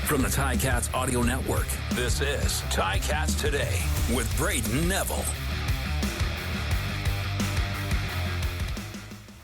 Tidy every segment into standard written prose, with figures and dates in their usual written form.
From the Ticats Audio Network, this is Ticats Today with Brayden Neville.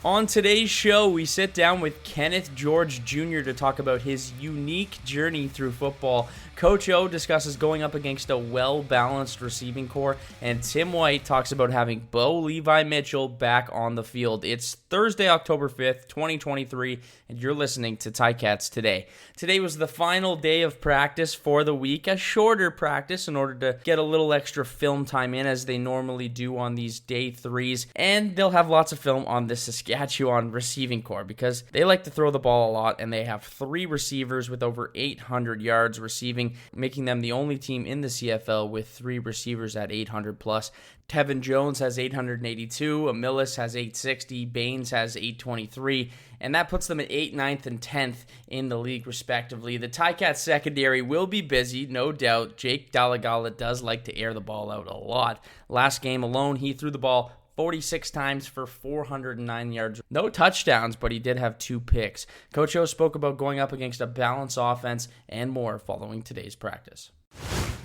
On today's show, we sit down with Kenneth George Jr. to talk about his unique journey through football. Coach O discusses going up against a well-balanced receiving core, and Tim White talks about having Bo Levi Mitchell back on the field. It's Thursday, October 5th, 2023, and you're listening to Ticats Today. Today was the final day of practice for the week, a shorter practice in order to get a little extra film time in as they normally do on these day threes, and they'll have lots of film on the Saskatchewan receiving core because they like to throw the ball a lot, and they have 3 receivers with over 800 yards receiving, making them the only team in the CFL with 3 receivers at 800 plus. Tevin Jones has 882, Amilis has 860, Baines has 823, and that puts them at 8th, 9th, and 10th in the league respectively. The Ticats secondary will be busy, no doubt. Jake Dalagala does like to air the ball out a lot. Last game alone, he threw the ball 46 times for 409 yards. No touchdowns, but he did have 2 picks. Coach O spoke about going up against a balanced offense and more following today's practice.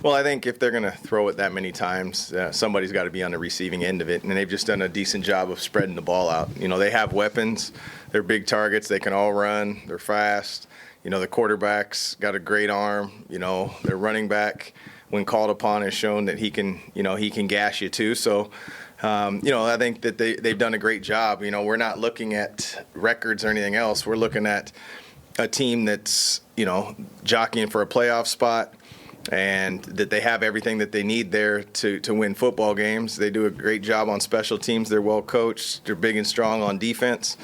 Well, I think if they're going to throw it that many times, somebody's got to be on the receiving end of it, and they've just done a decent job of spreading the ball out. You know, they have weapons. They're big targets. They can all run. They're fast. You know, the quarterback's got a great arm. You know, their running back, when called upon, has shown that he can gash you too. So, I think that they've done a great job. You know, we're not looking at records or anything else. We're looking at a team that's, jockeying for a playoff spot, and that they have everything that they need there to win football games. They do a great job on special teams. They're well coached. They're big and strong on defense.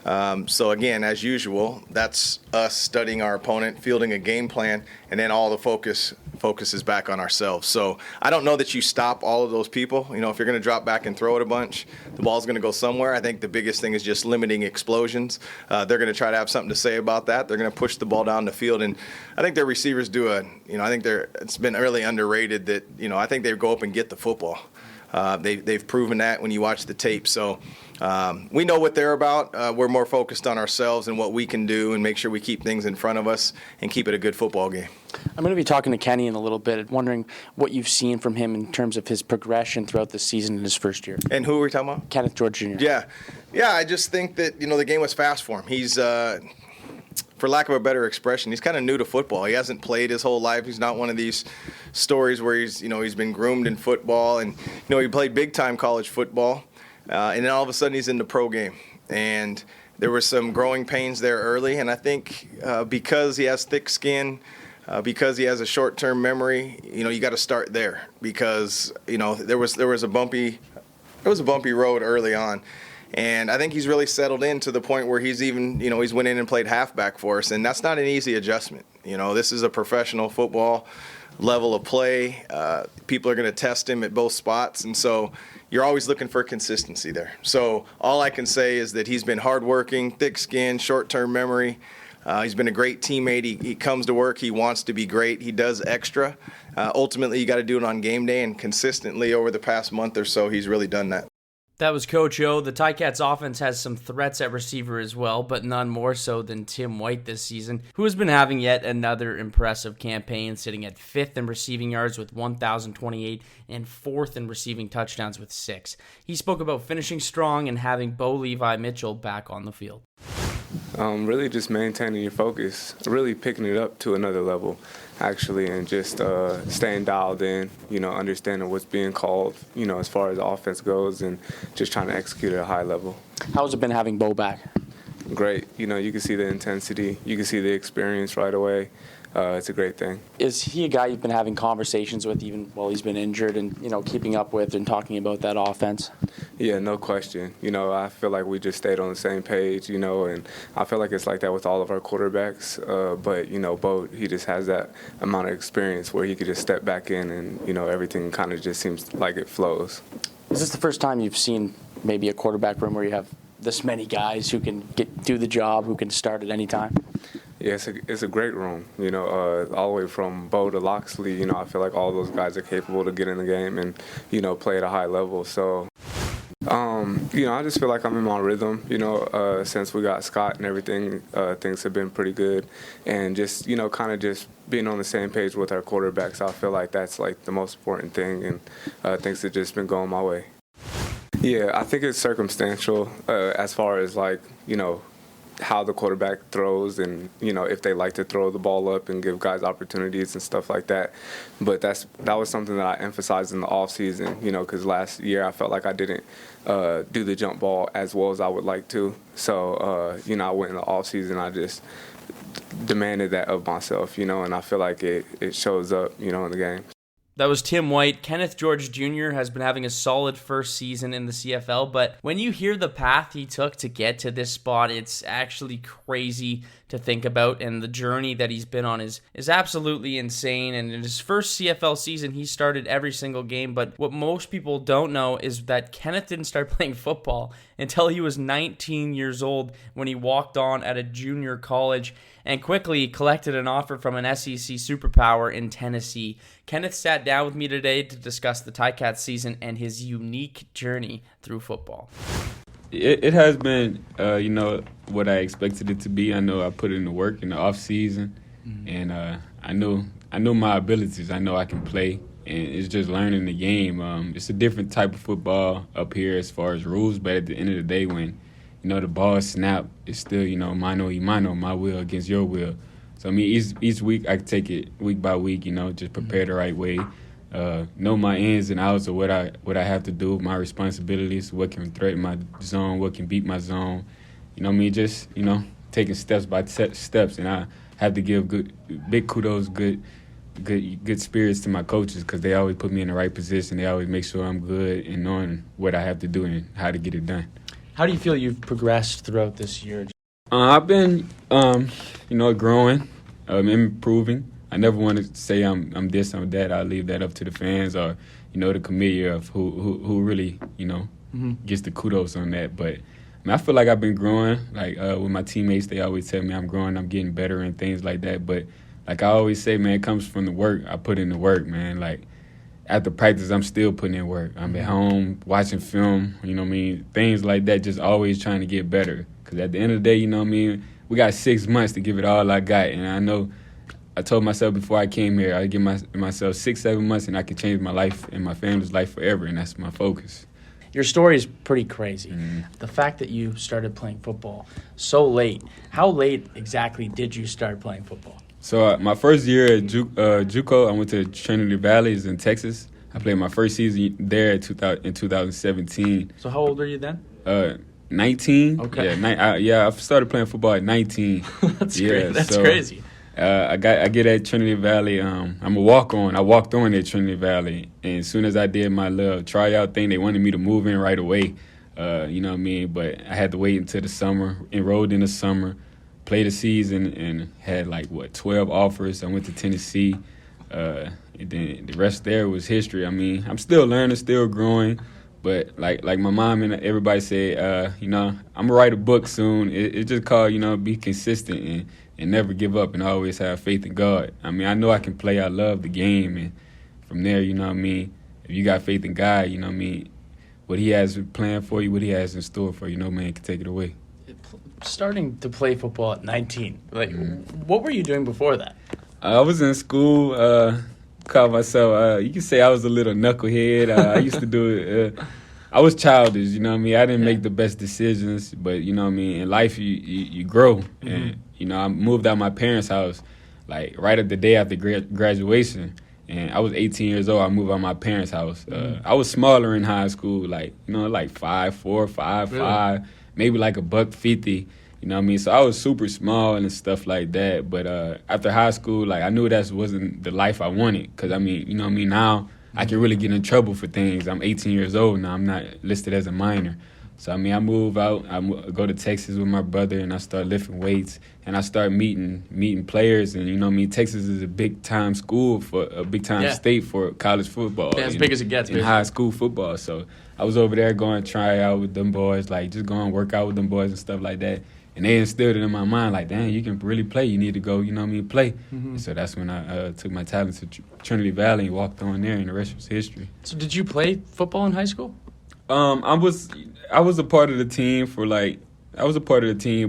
So, again, as usual, that's us studying our opponent, fielding a game plan, and then all the focus is back on ourselves. So I don't know that you stop all of those people. You know, if you're going to drop back and throw it a bunch, the ball's going to go somewhere. I think the biggest thing is just limiting explosions. They're going to try to have something to say about that. They're going to push the ball down the field. And I think their receivers do it's been really underrated that, I think they go up and get the football. They've proven that when you watch the tape. So we know what they're about. We're more focused on ourselves and what we can do and make sure we keep things in front of us and keep it a good football game. I'm going to be talking to Kenny in a little bit, wondering what you've seen from him in terms of his progression throughout the season in his first year. And who are we talking about? Kenneth George Jr. Yeah, I just think that, the game was fast for him. He's for lack of a better expression, he's kind of new to football. He hasn't played his whole life. He's not one of these stories where he's been groomed in football. And, he played big-time college football. And then all of a sudden he's in the pro game. And there were some growing pains there early. And I think because he has thick skin, because he has a short-term memory, you got to start there. Because, there was a bumpy road early on. And I think he's really settled in to the point where he's even, he's went in and played halfback for us. And that's not an easy adjustment. This is a professional football level of play. People are going to test him at both spots. And so you're always looking for consistency there. So all I can say is that he's been hardworking, thick skin, short-term memory. He's been a great teammate. He comes to work. He wants to be great. He does extra. Ultimately, you got to do it on game day. And consistently over the past month or so, he's really done that. That was Coach O. The Ticats offense has some threats at receiver as well, but none more so than Tim White this season, who has been having yet another impressive campaign, sitting at 5th in receiving yards with 1,028 and 4th in receiving touchdowns with 6. He spoke about finishing strong and having Bo Levi Mitchell back on the field. Really just maintaining your focus, really picking it up to another level, actually, and just staying dialed in, understanding what's being called, as far as the offense goes, and just trying to execute at a high level. How's it been having Bo back? Great. You can see the intensity. You can see the experience right away. It's a great thing. Is he a guy you've been having conversations with even while he's been injured and, keeping up with and talking about that offense? Yeah, no question. I feel like we just stayed on the same page, and I feel like it's like that with all of our quarterbacks. But, Bo, he just has that amount of experience where he could just step back in and, everything kind of just seems like it flows. Is this the first time you've seen maybe a quarterback room where you have this many guys who can do the job, who can start at any time? Yeah, it's a great room, all the way from Bo to Loxley. I feel like all those guys are capable to get in the game and, play at a high level. So I just feel like I'm in my rhythm, since we got Scott and everything, things have been pretty good. And just, kind of just being on the same page with our quarterbacks, I feel like that's like the most important thing, and things have just been going my way. Yeah, I think it's circumstantial as far as like, how the quarterback throws and, if they like to throw the ball up and give guys opportunities and stuff like that. But that was something that I emphasized in the offseason, because last year I felt like I didn't do the jump ball as well as I would like to. So, I went in the offseason, I just demanded that of myself, and I feel like it shows up, in the game. That was Tim White. Kenneth George Jr. has been having a solid first season in the CFL, but when you hear the path he took to get to this spot, it's actually crazy to think about, and the journey that he's been on is absolutely insane. And in his first CFL season, he started every single game, but what most people don't know is that Kenneth didn't start playing football until he was 19 years old when he walked on at a junior college and quickly collected an offer from an SEC superpower in Tennessee. Kenneth sat down with me today to discuss the Ticats season and his unique journey through football. It has been, what I expected it to be. I know I put in the work in the off season, and I know my abilities. I know I can play, and it's just learning the game. It's a different type of football up here as far as rules, but at the end of the day, when the ball is snapped, it's still mano y mano, my will against your will. So each week I can take it week by week. Just prepare the right way. Know my ins and outs of what I have to do, my responsibilities, what can threaten my zone, what can beat my zone. Just taking steps by steps, and I have to give big kudos, good spirits to my coaches because they always put me in the right position. They always make sure I'm good and knowing what I have to do and how to get it done. How do you feel you've progressed throughout this year? I've been, growing, improving. I never want to say I'm this, I'm that. I leave that up to the fans or, the committee of who really, gets the kudos on that. But I feel like I've been growing. Like with my teammates, they always tell me I'm growing, I'm getting better and things like that. But like I always say, man, it comes from the work. I put in the work, man. Like after practice, I'm still putting in work. I'm at home watching film, things like that, just always trying to get better. Because at the end of the day, we got 6 months to give it all I got. And I know I told myself before I came here, I'd give myself 6-7 months and I could change my life and my family's life forever, and that's my focus. Your story is pretty crazy. The fact that you started playing football so late, how late exactly did you start playing football? So my first year at JUCO, I went to Trinity Valley in Texas. I played my first season there in 2017. So how old were you then? 19. Okay. I started playing football at 19. That's great. That's crazy. I get at Trinity Valley. I'm a walk-on. I walked on at Trinity Valley, and as soon as I did my little tryout thing, they wanted me to move in right away. But I had to wait until the summer. Enrolled in the summer, played a season, and had 12 offers. I went to Tennessee. And then the rest there was history. I'm still learning, still growing. But like my mom and everybody said, I'm gonna write a book soon. It's just called, be consistent and never give up and always have faith in God. I know I can play. I love the game, and from there, if you got faith in God, what He has planned for you, what He has in store for you, no man can take it away. Starting to play football at 19, what were you doing before that? I was in school. Call myself, you can say I was a little knucklehead. I used to do it. I was childish, I didn't make the best decisions, but, in life you grow. And, I moved out of my parents' house, right at the day after graduation. And I was 18 years old. I moved out of my parents' house. I was smaller in high school, 5'4", 5'5", maybe $150. So I was super small and stuff like that. But after high school, I knew that wasn't the life I wanted. Because, now I can really get in trouble for things. I'm 18 years old now. I'm not listed as a minor. So, I move out. I go to Texas with my brother, and I start lifting weights. And I start meeting players. And, Texas is a big-time school, for a big-time state for college football. Yeah, as big as it gets. In high school football. So I was over there going to try out with them boys, just going to work out with them boys and stuff like that. And they instilled it in my mind, dang, you can really play. You need to go, play. And so that's when I took my talents to Trinity Valley and walked on there, and the rest was history. So did you play football in high school? I was a part of the team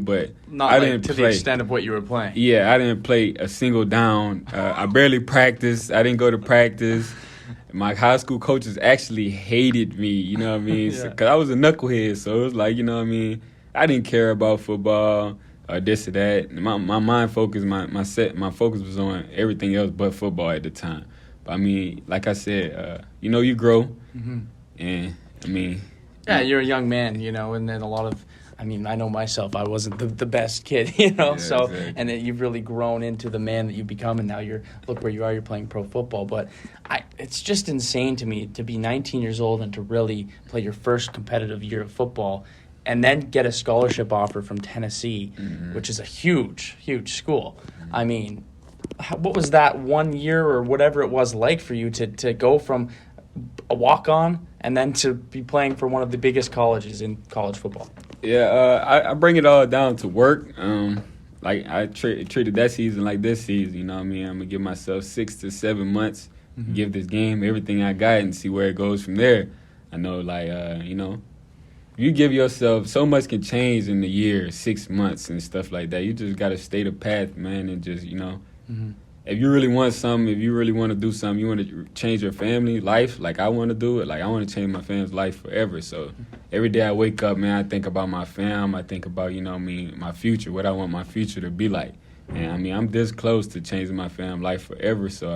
but Not I like didn't to play. the extent of what you were playing. Yeah, I didn't play a single down. I barely practiced. I didn't go to practice. My high school coaches actually hated me, you know what I mean? Yeah. Because I was a knucklehead, so it was like, you know what I mean? I didn't care about football or this or that. My mind focus, my focus was on everything else but football at the time. But I mean, like I said, you grow, and I mean, Yeah, you're a young man, and then I know myself, I wasn't the best kid, so, exactly. and then you've really grown into the man that you've become, and now look where you are, you're playing pro football. But it's just insane to me to be 19 years old and to really play your first competitive year of football and then get a scholarship offer from Tennessee, which is a huge, huge school. I mean, what was that 1 year or whatever it was like for you to go from a walk-on and then to be playing for one of the biggest colleges in college football? Yeah, I bring it all down to work. Like I treated that season like this season. You know what I mean? I'm gonna give myself 6 to 7 months, give this game everything I got, and see where it goes from there. I know, you give yourself so much can change in a year, 6 months and stuff like that. You just gotta stay the path, man, and just If you really want something, if you really want to do something, you want to change your family life, like I want to do it, like I want to change my family's life forever. So every day I wake up, man, I think about my fam. I think about, my future, what I want my future to be like. And, I'm this close to changing my family life forever. So,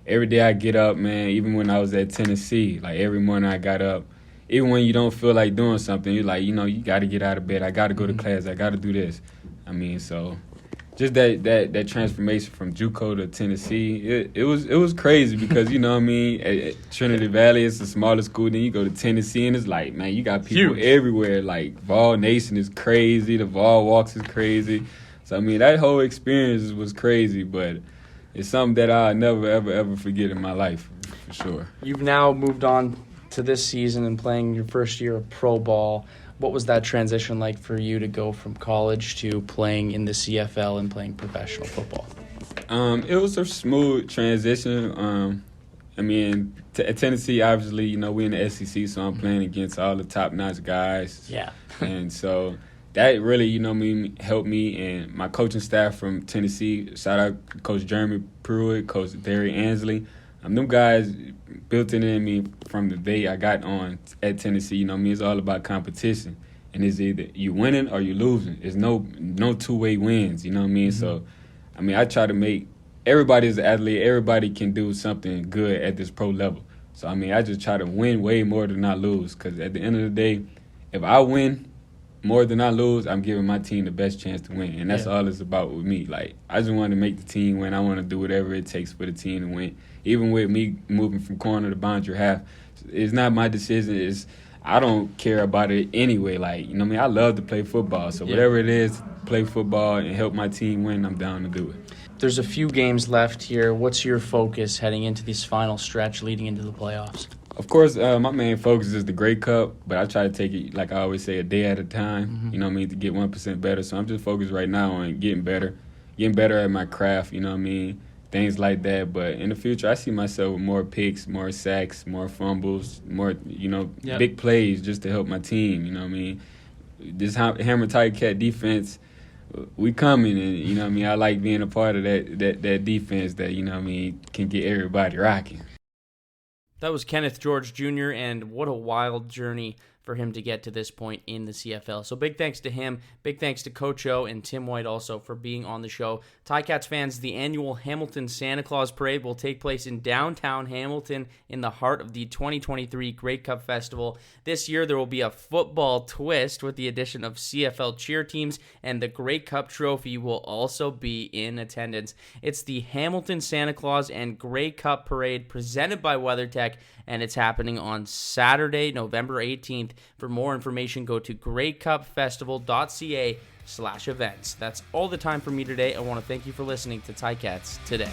every day I get up, man, even when I was at Tennessee, like every morning I got up, even when you don't feel like doing something, you're like, you got to get out of bed. I got to go to class. I got to do this. So just that transformation from JUCO to Tennessee, it was crazy because, at Trinity Valley, it's the smallest school. Then you go to Tennessee, and it's like, man, you got people everywhere. Like, Vol Nation is crazy. The Vol Walks is crazy. So, that whole experience was crazy, but it's something that I'll never, ever, ever forget in my life, for sure. You've now moved on to this season and playing your first year of pro ball. What was that transition like for you to go from college to playing in the CFL and playing professional football? It was a smooth transition. At Tennessee, obviously, we in the SEC, so I'm playing against all the top-notch guys. Yeah. And so that really, helped me and my coaching staff from Tennessee. Shout out Coach Jeremy Pruitt, Coach Barry Ansley. Them guys built it in me from the day I got on at Tennessee. It's all about competition. And it's either you winning or you losing. There's no two-way wins, So, I try to make everybody's an athlete. Everybody can do something good at this pro level. So, I just try to win way more than I lose. Because at the end of the day, if I win more than I lose, I'm giving my team the best chance to win. And that's all it's about with me. Like, I just want to make the team win. I want to do whatever it takes for the team to win. Even with me moving from corner to boundary half, it's not my decision. I don't care about it anyway. Like, I love to play football. So whatever it is, play football and help my team win, I'm down to do it. There's a few games left here. What's your focus heading into this final stretch leading into the playoffs? Of course, my main focus is the Grey Cup, but I try to take it, like I always say, a day at a time, to get 1% better. So I'm just focused right now on getting better at my craft, things like that. But in the future, I see myself with more picks, more sacks, more fumbles, more, big plays just to help my team, This Hammer Ticat defense, we coming, and, I like being a part of that defense that, can get everybody rocking. That was Kenneth George Jr., and what a wild journey for him to get to this point in the CFL. So big thanks to him. Big thanks to Coach O and Tim White also for being on the show. Ticats fans, the annual Hamilton Santa Claus Parade will take place in downtown Hamilton in the heart of the 2023 Grey Cup Festival. This year there will be a football twist with the addition of CFL cheer teams, and the Grey Cup trophy will also be in attendance. It's the Hamilton Santa Claus and Grey Cup Parade presented by WeatherTech, and it's happening on Saturday, November 18th. For more information, go to greycupfestival.ca/events. That's all the time for me today. I want to thank you for listening to Ticats Today.